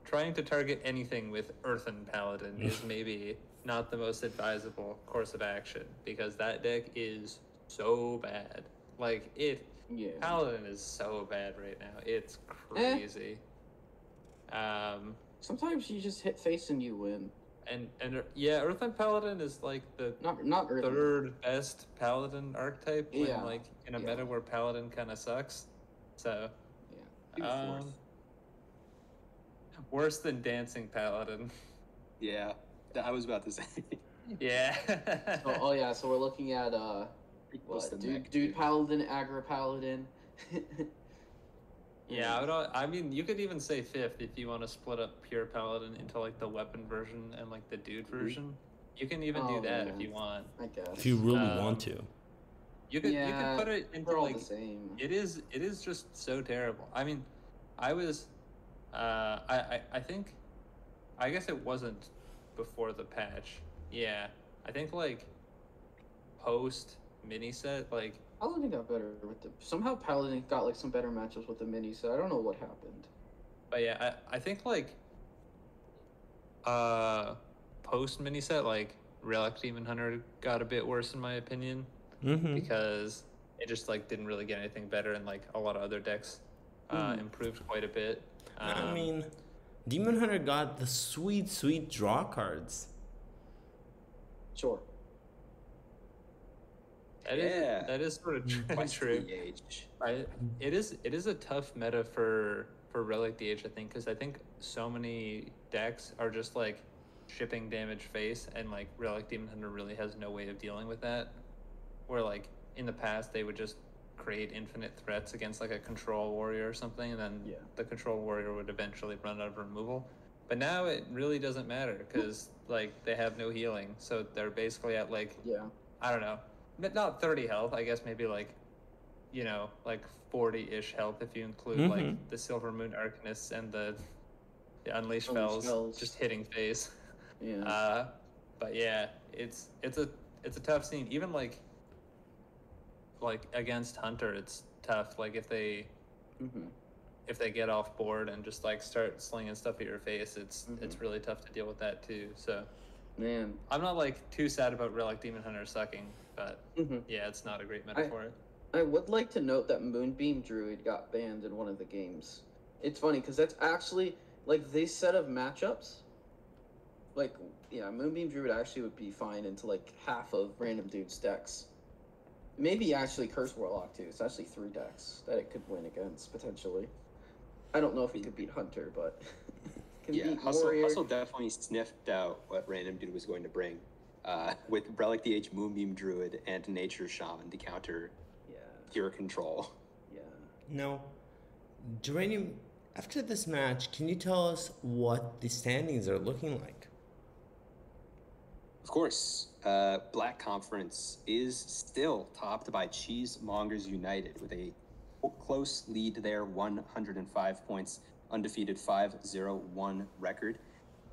trying to target anything with Earthen Paladin is maybe not the most advisable course of action, because that deck is so bad. Like, Paladin is so bad right now. It's crazy. Sometimes you just hit face and you win. And yeah, Earthen Paladin is like the not third best Paladin archetype when, like, in a meta where Paladin kind of sucks. So worse than Dancing Paladin. Yeah, I was about to say. Yeah. So we're looking at Dude Paladin, Aggro Paladin. Yeah, I mean, you could even say fifth if you want to split up pure paladin into like the weapon version and like the dude version. You can even do Oh, that yeah. if you want. I guess. If you really want Um, to. You could Yeah, put it into they're all like the same. it is just so terrible. I mean, I was I think I guess it wasn't before the patch. Yeah. I think like post mini set, like Paladin got better with the. Somehow Paladin got like some better matchups with the mini, so I don't know what happened. but yeah, I think like post mini set, like Relic Demon Hunter got a bit worse in my opinion. Mm-hmm. Because it just like didn't really get anything better, and like a lot of other decks improved quite a bit. I mean, Demon Hunter got the sweet draw cards. Sure. That is sort of true. DH. It is a tough meta for Relic DH, I think, because I think so many decks are just like shipping damage face, and like Relic Demon Hunter really has no way of dealing with that. Where like in the past they would just create infinite threats against like a control warrior or something, and then the control warrior would eventually run out of removal. But now it really doesn't matter because like they have no healing, so they're basically at like I don't know, but not 30 health. I guess maybe like like 40-ish health if you include like the Silver Moon Arcanists and the Unleash spells just hitting face. Yeah. But yeah, it's a tough scene. Even like against Hunter, it's tough. Like if they get off board and just like start slinging stuff at your face, it's really tough to deal with that too. So Man, I'm not like too sad about Relic Demon Hunter sucking, but yeah, it's not a great meta for it. I would like to note that Moonbeam Druid got banned in one of the games. It's funny because that's actually like this set of matchups. Like, yeah, Moonbeam Druid actually would be fine into like half of random dude's decks. Maybe actually Curse Warlock too. It's actually 3 decks that it could win against potentially. I don't know if it could beat Hunter, but can beat Warrior. Hustle definitely sniffed out what random dude was going to bring. With Relic DH, Moonbeam Druid, and Nature Shaman to counter pure control. Yeah. Now, Geranium, after this match, can you tell us what the standings are looking like? Of course, Black Conference is still topped by Cheesemongers United with a close lead there, 105 points, undefeated 5-0-1 record.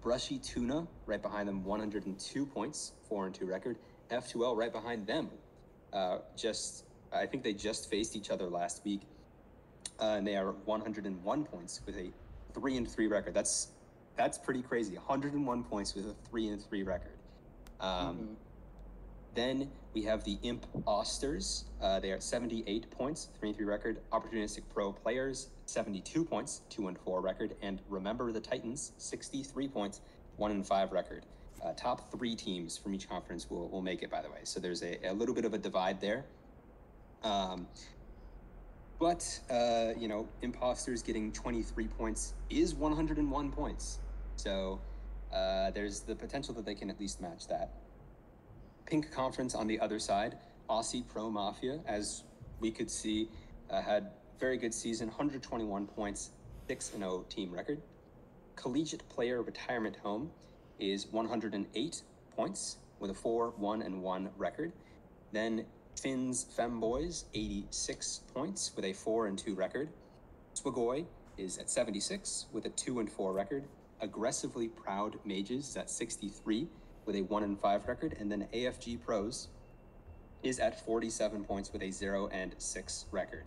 Brushy Tuna right behind them, 102 points, 4-2 record. F2L right behind them. I think they just faced each other last week, and they are 101 points with a 3-3 record. That's pretty crazy. 101 points with a 3-3 record. Then we have the Imp Osters. They are at 78 points, 3-3 record. Opportunistic Pro Players, 72 points, 2-4 record. And Remember the Titans, 63 points, 1-5 record. Top 3 teams from each conference will make it, by the way. So there's a little bit of a divide there. But Imposters getting 23 points is 101 points. So there's the potential that they can at least match that. Pink Conference on the other side, Aussie Pro Mafia, as we could see, had very good season, 121 points, 6-0 team record. Collegiate Player Retirement Home is 108 points with a 4-1-1 record. Then Finn's Femboys, 86 points with a 4-2 record. Swagoy is at 76 with a 2-4 record. Aggressively Proud Mages is at 63 with a 1-5 record. And then AFG Pros is at 47 points with a 0-6 record.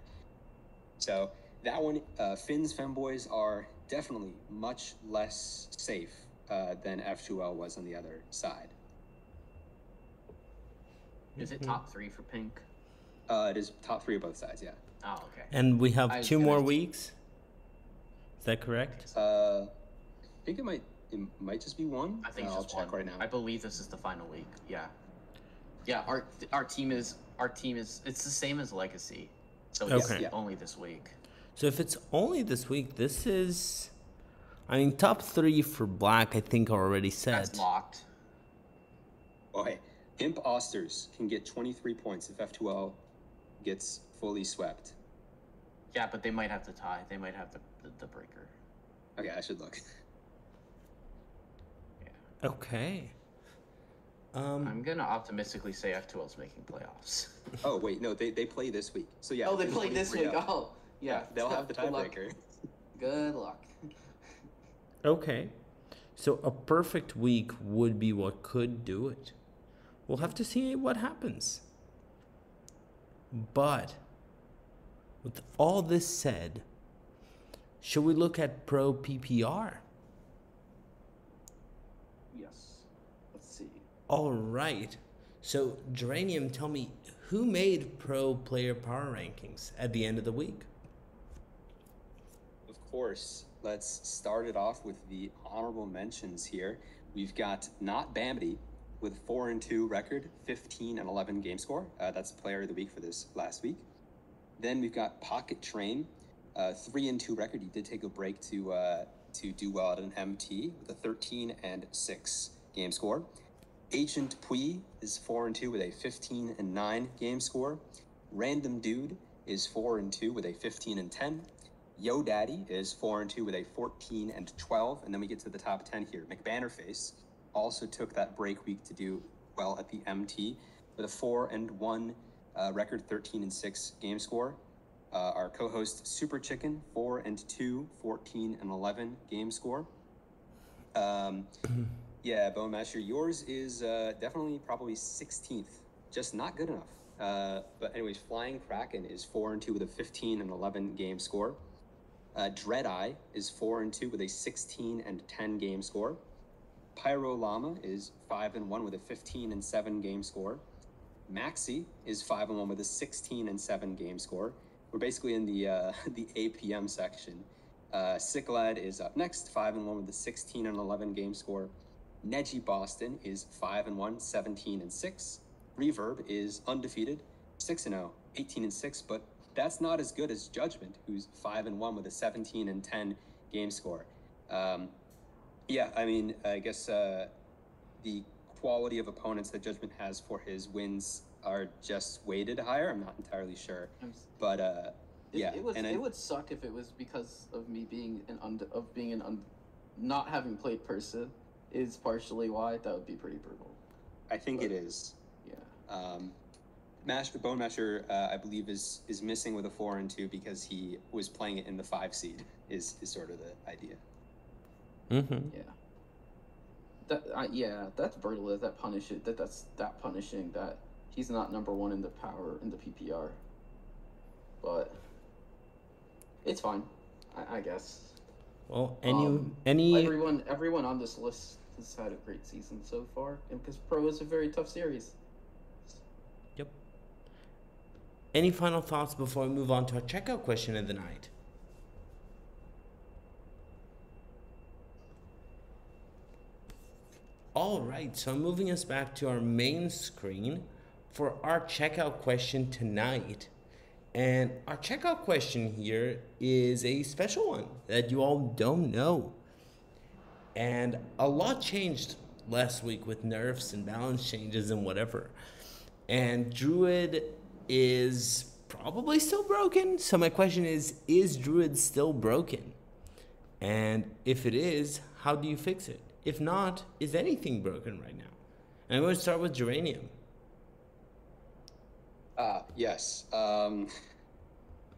So that one, Finn's Femboys are definitely much less safe than F2L was on the other side. Is it top 3 for Pink? It is top 3 of both sides, yeah. Oh, okay. And we have 2 more weeks. Is that correct? I think it might just be 1. I think it's I'll just check 1. right now. I believe this is the final week. Yeah. Yeah, our team is it's the same as Legacy. So it's Okay. only this week. So if it's only this week, this is... I mean, top 3 for Black, I think, are already set. That's locked. Oh, hey. Imp Osters can get 23 points if F2L gets fully swept. Yeah, but they might have to tie. They might have the breaker. Okay, I should look. Yeah. Okay. I'm gonna optimistically say F2L's making playoffs. Oh wait, no, they play this week. So yeah. Oh, they play this week. 23-0. Oh, yeah. They'll have the Good luck. tiebreaker. Good luck. Okay. So a perfect week would be what could do it. We'll have to see what happens. But with all this said, should we look at pro PPR? Yes. Let's see. All right. So, Geranium, tell me, who made pro player power rankings at the end of the week? Of course, let's start it off with the honorable mentions here. We've got Not Bambi with 4-2 record, 15-11 game score. That's player of the week for this last week. Then we've got Pocket Train, 3-2 record. He did take a break to do well at an MT with a 13-6 game score. Ancient Pui is 4-2 with a 15-9 game score. Random Dude is 4-2 with a 15-10. Yo Daddy is 4-2 with a 14-12, and then we get to the top 10 here. McBannerface also took that break week to do well at the MT with a 4-1 record, 13-6 game score. Our co-host Super Chicken, 4-2, 14-11 game score. Yeah, Bone Masher, yours is definitely probably 16th, just not good enough. But anyways, Flying Kraken is 4-2 with a 15-11 game score. Dreadeye is 4-2 with a 16-10 game score. Pyro Llama is 5-1 with a 15-7 game score. Maxi is 5-1 with a 16-7 game score. We're basically in the APM section. Sicklad is up next, 5-1 with a 16-11 game score. Neji Boston is 5-1, 17-6. Reverb is undefeated, 6-0, 18-6, but that's not as good as Judgment, who's 5-1 with a 17-10 game score. Yeah, I mean, I guess the quality of opponents that Judgment has for his wins are just weighted higher. I'm not entirely sure, but yeah. It would suck if it was because of me being not having played Persa is partially why. That would be pretty brutal. I think it is. Yeah. Bone Masher, I believe, is missing with a 4-2 because he was playing it in the 5 seed. Is sort of the idea. Mm-hmm. Yeah. That's brutal. That's punishing that he's not number one in the power in the PPR. But it's fine, I guess. Well, everyone on this list has had a great season so far, and because Pro is a very tough series. Yep. Any final thoughts before we move on to our checkout question of the night? All right, so I'm moving us back to our main screen for our checkout question tonight. And our checkout question here is a special one that you all don't know. And a lot changed last week with nerfs and balance changes and whatever. And Druid is probably still broken. So my question is Druid still broken? And if it is, how do you fix it? If not, is anything broken right now? And I'm going to start with Geranium. Yes.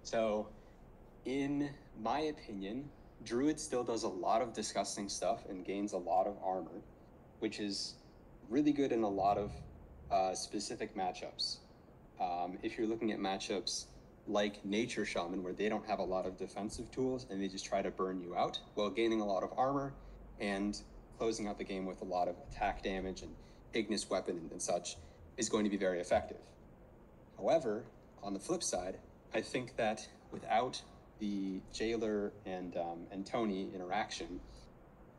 So, in my opinion, Druid still does a lot of disgusting stuff and gains a lot of armor, which is really good in a lot of specific matchups. If you're looking at matchups like Nature Shaman, where they don't have a lot of defensive tools and they just try to burn you out, while gaining a lot of armor and closing out the game with a lot of attack damage and Ignis weapon and such is going to be very effective. However, on the flip side, I think that without the Jailer and Tony interaction,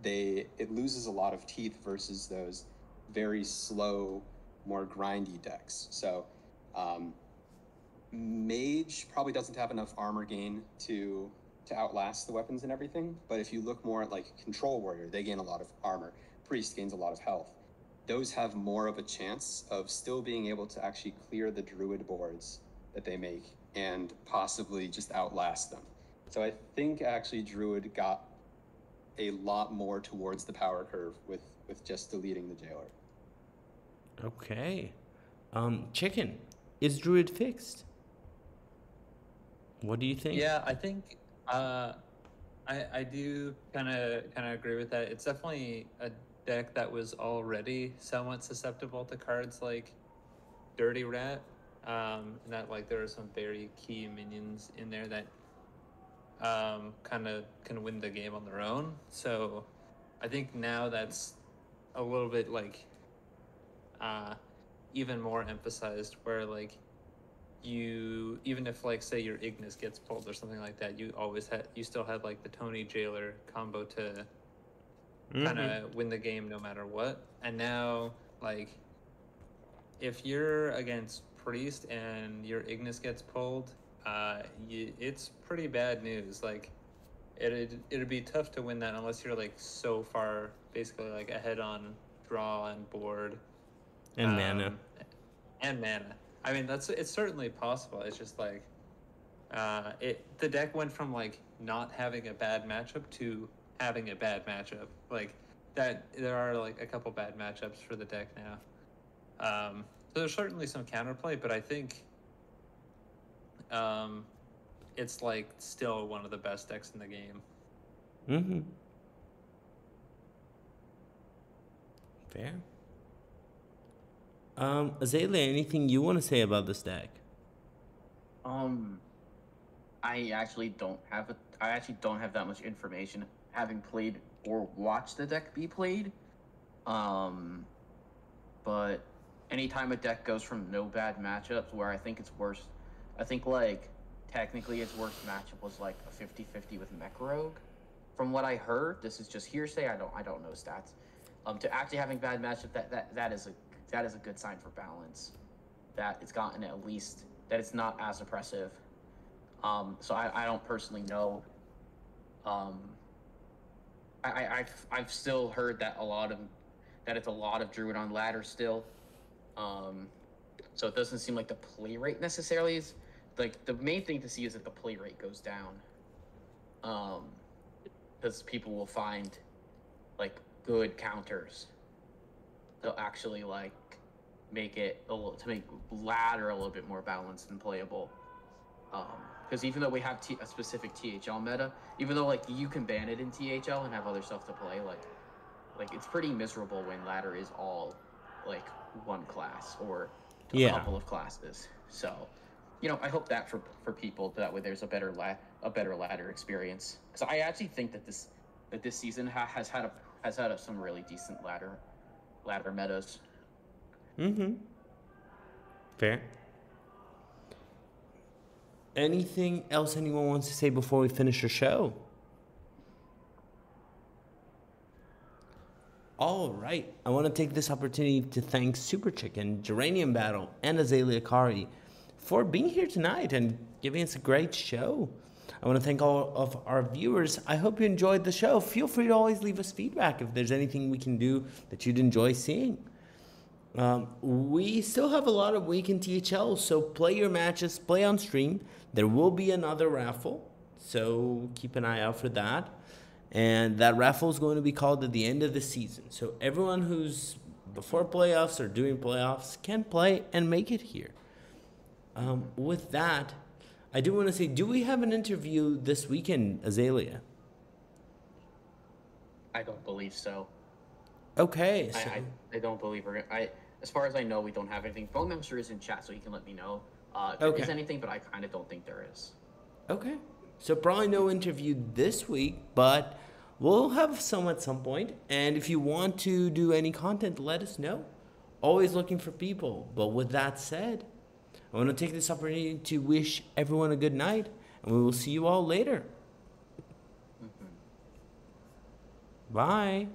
it loses a lot of teeth versus those very slow, more grindy decks. So Mage probably doesn't have enough armor gain to outlast the weapons and everything, but if you look more at like Control Warrior, they gain a lot of armor. Priest gains a lot of health. Those have more of a chance of still being able to actually clear the Druid boards that they make and possibly just outlast them. So I think actually Druid got a lot more towards the power curve with just deleting the jailer. Okay. Chicken, is Druid fixed? What do you think? Yeah, I think I do kind of agree with that. It's definitely a deck that was already somewhat susceptible to cards like Dirty Rat, and that like there are some very key minions in there that kind of can win the game on their own. So I think now that's a little bit like even more emphasized, where like you, even if like say your Ignis gets pulled or something like that, you still had like the Tony Jailer combo to kind of win the game no matter what. And now like if you're against Priest and your Ignis gets pulled, it's pretty bad news. Like it'd be tough to win that unless you're like so far basically like ahead on draw and board And mana. and mana. I mean, it's certainly possible. It's just like the deck went from like not having a bad matchup to having a bad matchup. Like that, there are like a couple bad matchups for the deck now. So there's certainly some counterplay, but I think it's like still one of the best decks in the game. Fair. Azalea, anything you want to say about this deck? I actually don't have that much information, having played or watched the deck be played. But anytime a deck goes from no bad matchups, where I think it's worse, I think like technically its worst matchup was like a 50-50 with Mech Rogue. From what I heard, this is just hearsay. I don't know stats. To actually having bad matchup, that is a good sign for balance. That it's gotten at least that it's not as oppressive. So I don't personally know. I've still heard that it's a lot of Druid on ladder still. So it doesn't seem like the play rate necessarily is like the main thing to see is that the play rate goes down. Because people will find like good counters. They'll actually like make ladder a little bit more balanced and playable. Because even though we have a specific THL meta, even though like you can ban it in THL and have other stuff to play, like it's pretty miserable when ladder is all like one class or a couple of classes. So, I hope that for people, that way there's a better ladder experience. Because I actually think that this season has had some really decent ladder metas. Fair. Anything else anyone wants to say before we finish the show? All right. I want to take this opportunity to thank Super Chicken, Geranium Battle, and Azalea Kari for being here tonight and giving us a great show. I want to thank all of our viewers. I hope you enjoyed the show. Feel free to always leave us feedback if there's anything we can do that you'd enjoy seeing. We still have a lot of week in THL, so play your matches, play on stream. There will be another raffle, so keep an eye out for that. And that raffle is going to be called at the end of the season. So everyone who's before playoffs or doing playoffs can play and make it here. With that, I do want to say, do we have an interview this weekend, Azalea? I don't believe so. Okay. So I don't believe we're gonna. As far as I know, we don't have anything. Phone Master is in chat, so he can let me know if there is anything, but I kind of don't think there is. Okay. So probably no interview this week, but we'll have some at some point. And if you want to do any content, let us know. Always looking for people. But with that said, I want to take this opportunity to wish everyone a good night, and we will see you all later. Bye.